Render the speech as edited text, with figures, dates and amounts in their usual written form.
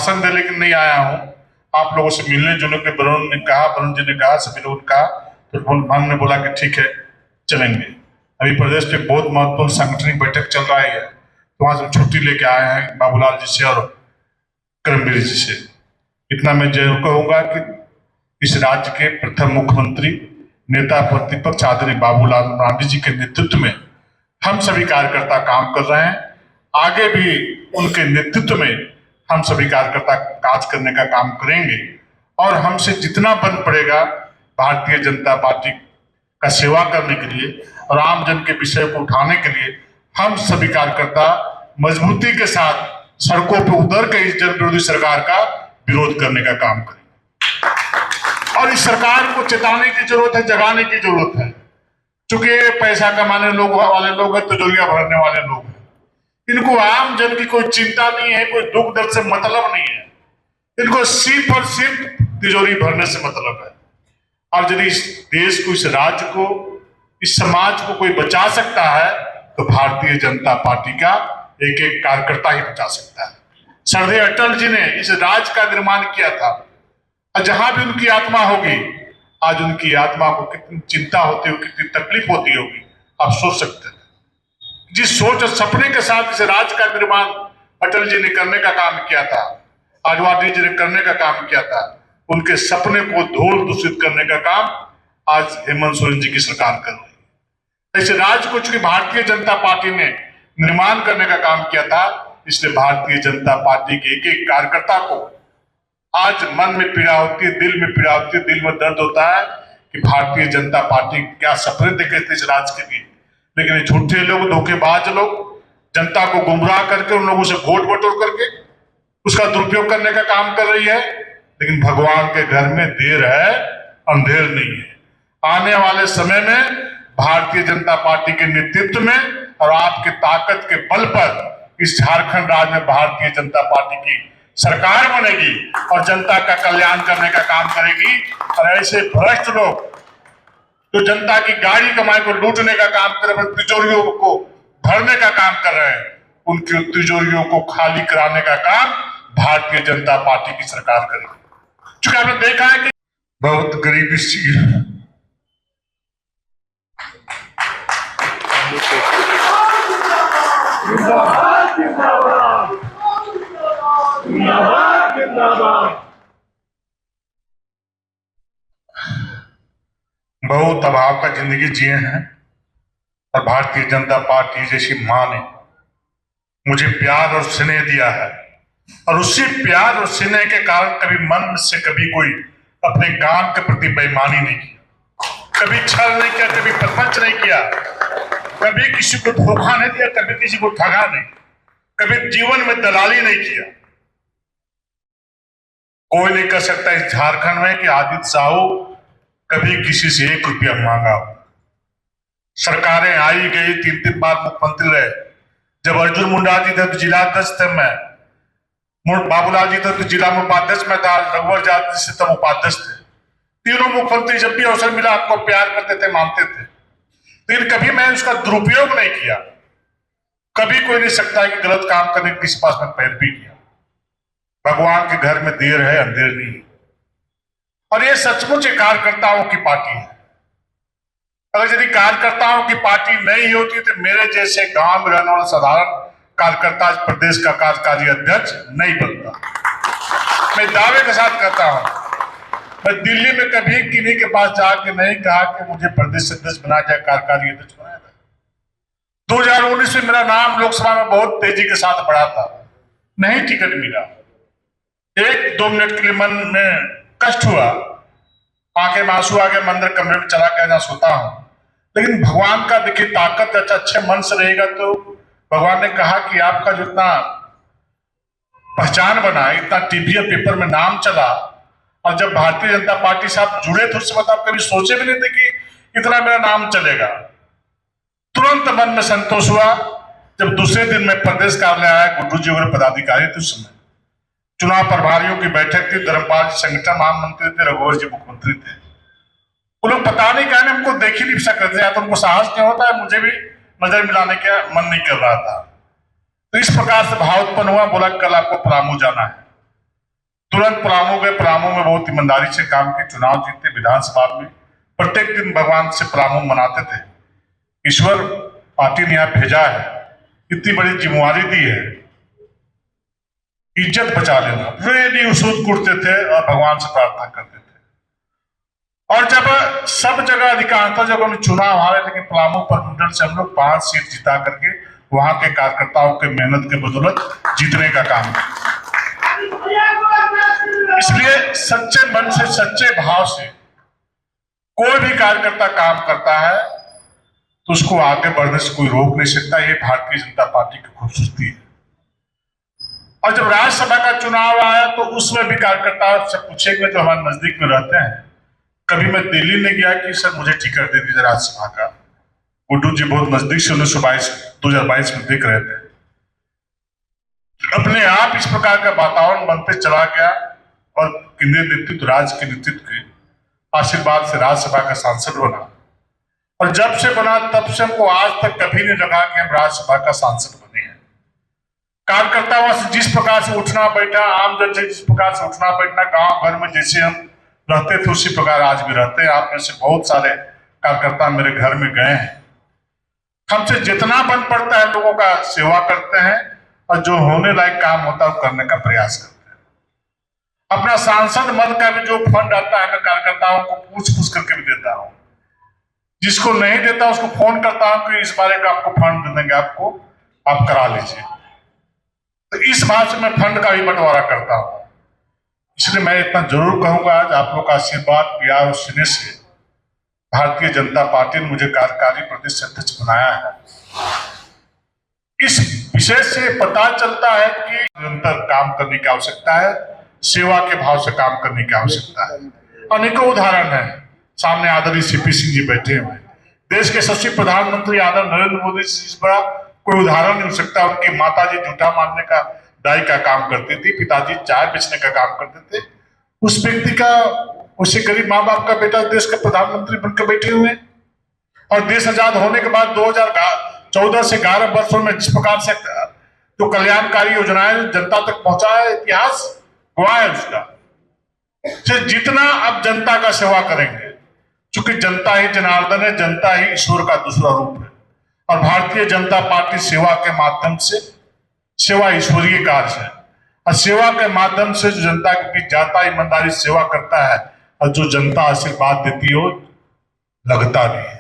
भाषण देने के नहीं आया हूं, आप लोगों से मिलने जुलने के। वरुण जी ने कहा, सभी लोगों ने कहा, तो हमने बोला कि ठीक है चलेंगे। अभी प्रदेश में बहुत महत्वपूर्ण सांगठनिक बैठक चल रहा है, तो वहां से छुट्टी लेके आए हैं बाबूलाल जी से और करमबीर जी से। इतना मैं जरूर कहूंगा कि इस राज्य के प्रथम मुख्यमंत्री नेता प्रतिपक्ष आदरणीय बाबूलाल मरांडी जी के नेतृत्व में हम सभी कार्यकर्ता काम कर रहे हैं। आगे भी उनके नेतृत्व में हम सभी कार्यकर्ता काज करने का काम करेंगे और हमसे जितना बन पड़ेगा भारतीय जनता पार्टी का सेवा करने के लिए और आम जन के विषय को उठाने के लिए हम सभी कार्यकर्ता मजबूती के साथ सड़कों पर उतर के इस जन विरोधी सरकार का विरोध करने का काम करेंगे। और इस सरकार को चेताने की जरूरत है, जगाने की जरूरत है। चूंकि पैसा कमाने वाले लोग हैं, तिजोरियां भरने वाले लोग हैं, इनको आम जन की कोई चिंता नहीं है, कोई दुख दर्द से मतलब नहीं है। इनको सिर्फ और सिर्फ तिजोरी भरने से मतलब है। और यदि इस देश को, इस राज्य को, इस समाज को कोई बचा सकता है तो भारतीय जनता पार्टी का एक एक कार्यकर्ता ही बचा सकता है। श्रद्धेय अटल जी ने इस राज्य का निर्माण किया था और जहां भी उनकी आत्मा होगी, आज उनकी आत्मा को कितनी चिंता होती होगी, कितनी तकलीफ होती होगी, आप सोच सकते हैं। जिस सोच और सपने के साथ इस राज्य का निर्माण अटल जी ने करने का काम किया था, आडवाणी जी ने करने का काम किया था, उनके सपने को धूल दूषित करने का काम आज हेमंत सोरेन जी की सरकार कर रही है। इस राज्य को चूंकि भारतीय जनता पार्टी ने निर्माण करने का काम किया था, इसलिए भारतीय जनता पार्टी के एक एक कार्यकर्ता को आज मन में पीड़ा होती है, दिल में पीड़ा होती है, दिल में दर्द होता है कि भारतीय जनता पार्टी क्या सपने देखे थे इस राज्य के लिए। लेकिन झूठे लोग, धोखेबाज लोग जनता को गुमराह करके, उन लोगों से वोट बटोर करके उसका दुरुपयोग करने का काम कर रही है। लेकिन भगवान के घर में देर है, अंधेर नहीं है। आने वाले समय में भारतीय जनता पार्टी के नेतृत्व में और आपके ताकत के बल पर इस झारखंड राज्य में भारतीय जनता पार्टी की सरकार बनेगी और जनता का कल्याण करने का काम करेगी। और ऐसे भ्रष्ट लोग जो जनता की गाड़ी कमाई को लूटने का काम कर रहे हैं, तिजोरियों को भरने का काम कर रहे हैं, उनकी तिजोरियों को खाली कराने का काम भारतीय जनता पार्टी की सरकार करेगी। चूंकि आपने देखा है कि बहुत गरीबी बहुत अभाव का जिंदगी जिए हैं और भारतीय जनता पार्टी जैसी मां ने मुझे प्यार और स्नेह दिया है और उसी प्यार और स्नेह के कारण कभी मन से कभी कोई अपने काम के प्रति बेईमानी नहीं की, कभी छल नहीं किया, कभी प्रपंच नहीं किया, कभी किसी को धोखा नहीं दिया, कभी किसी को ठगा नहीं, कभी जीवन में दलाली नहीं किया। कोई नहीं कर सकता इस झारखंड में कि आदित्य साहू कभी किसी से 1 रुपया मांगा हो। सरकारें आई गई, 3-3 बार मुख्यमंत्री रहे। जब अर्जुन मुंडा जी थे तो जिला अध्यक्ष थे मैं, बाबूलाल जी थे तो जिला में उपाध्यक्ष में था, रघुवर जी से तब उपाध्यक्ष थे। तीनों मुख्यमंत्री जब भी अवसर मिला आपको प्यार करते थे, मानते थे, लेकिन कभी मैं उसका दुरुपयोग नहीं किया। कभी कोई नहीं सकता है कि गलत काम करने के किसी पास में पैरवी किया। भगवान के घर में देर है, अंधेर नहीं है। और ये सचमुच कार्यकर्ताओं की पार्टी है। अगर यदि कार्यकर्ताओं की पार्टी नहीं होती तो मेरे जैसे गांव में रहने वाला साधारण कार्यकर्ता प्रदेश का कार्यकारी अध्यक्ष नहीं बनता। मैं दावे के साथ कहता हूं, मैं दिल्ली में कभी किन्हीं के पास जाके नहीं कहा कि मुझे प्रदेश अध्यक्ष बना जाए, कार्यकारी अध्यक्ष बनाया जाए। 2019 में मेरा नाम लोकसभा में बहुत तेजी के साथ बढ़ा था, नहीं टिकट मिला। 1-2 मिनट के लिए मन में कष्ट हुआ, आंखें में आंसू आ गए, मंदिर कमरे में चला गया जहां सोता हूं। लेकिन भगवान का देखिए ताकत, अच्छे मन से रहेगा तो भगवान ने कहा कि आपका जो इतना पहचान बना, इतना टीवी और पेपर में नाम चला, और जब भारतीय जनता पार्टी से आप जुड़े थे उस समय आप कभी सोचे भी नहीं थे कि इतना मेरा नाम चलेगा। तुरंत मन में संतोष हुआ जब दूसरे दिन में प्रदेश कार्यालय आया, गुड्डू जी वगैरह पदाधिकारी थे उस समय, चुनाव प्रभारियों की बैठक थी, धर्मपाल जी संगठन महामंत्री थे, रघुवर जी मुख्यमंत्री थे। वो लोग पता नहीं कहने हमको देख ही नहीं सकते, या तो उनको साहस नहीं होता है, मुझे भी नजर मिलाने का मन नहीं कर रहा था। तो इस प्रकार से भाव उत्पन्न हुआ, बोला कल आपको पलामू जाना है। तुरंत पलामू गए, पलामू में बहुत ईमानदारी से काम किए, चुनाव जीते, विधानसभा में प्रत्येक दिन भगवान से पलामू मनाते थे। ईश्वर पार्टी ने यहाँ भेजा है, इतनी बड़ी जिम्मेवारी दी है, इज्जत बचा लेना। रेडी उसूद कुटते थे और भगवान से प्रार्थना करते थे। और जब सब जगह अधिकांशतः जगह में चुनाव हारे, लेकिन पलामू प्रमंडल से हम लोग 5 सीट जिता करके वहां के कार्यकर्ताओं के मेहनत के बदौलत जीतने का काम किया। इसलिए सच्चे मन से, सच्चे भाव से कोई भी कार्यकर्ता काम करता है तो उसको आगे बढ़ने से कोई रोक नहीं सकता। ये भारतीय जनता पार्टी की खूबसूरती है। और जब राज्यसभा का चुनाव आया तो उसमें भी कार्यकर्ता से पूछेंगे जो हमारे नजदीक में रहते हैं। कभी मैं दिल्ली नहीं गया कि सर मुझे टिकट दे दीजिए राज्यसभा का। गुड्डू जी बहुत नजदीक से 2022 में देख रहे थे। अपने आप इस प्रकार का वातावरण बनते चला गया और केंद्रीय नेतृत्व, राज्य के नेतृत्व के आशीर्वाद से राज्यसभा का सांसद बना। और जब से बना तब से हमको आज तक कभी नहीं लगा कि हम राज्यसभा का सांसद बने हैं। कार्यकर्ताओं से जिस प्रकार से उठना बैठना, आम जन से जिस प्रकार से उठना बैठना, गांव घर में जैसे हम रहते थे उसी प्रकार आज भी रहते हैं। आप में से बहुत सारे कार्यकर्ता मेरे घर में गए हैं। हमसे जितना बन पड़ता है लोगों का सेवा करते हैं और जो होने लायक काम होता है वो करने का प्रयास करते हैं। अपना सांसद मद का भी जो फंड आता है मैं कार्यकर्ताओं को पूछ करके भी देता हूं। जिसको नहीं देता उसको फोन करता हूं कि इस बारे का आपको फंड दे देंगे, आपको आप करा लीजिए। तो इस बात से मैं फंड का भी बंटवारा करता हूं। इसलिए मैं इतना जरूर कहूंगा, आज आप लोग का आशीर्वाद, प्यार और स्नेह से भारतीय जनता पार्टी ने मुझे कार्यकारी प्रदेश अध्यक्ष बनाया है। इस विषय से पता चलता है कि निरंतर काम करने की आवश्यकता है, सेवा के भाव से काम करने की आवश्यकता है। अनेकों उदाहरण है। सामने आदरणीय सीपी सिंह जी बैठे हुए, देश के यशस्वी प्रधानमंत्री आदरणीय नरेंद्र मोदी से इस बड़ा कोई उदाहरण नहीं हो सकता। उनकी माता जी जूठा मारने का दाई का काम करती थी, पिताजी चाय बेचने का काम करते थे। उस व्यक्ति का, उसे गरीब माँ बाप का बेटा देश का प्रधानमंत्री बनकर बैठे हुए। और देश आजाद होने के बाद 2014 से 11 वर्षों में जिस प्रकार से जो कल्याणकारी योजनाएं जनता तक पहुंचा है, इतिहास गवाह है उसका। जितना अब जनता का सेवा करेंगे, क्योंकि जनता ही जनार्दन है, जनता ही ईश्वर का दूसरा रूप है। और भारतीय जनता पार्टी सेवा के माध्यम से, सेवा ईश्वरीय कार्य है और सेवा के माध्यम से जो जनता के बीच जाता, ईमानदारी सेवा करता है और जो जनता आशीर्वाद देती हो लगता नहीं है।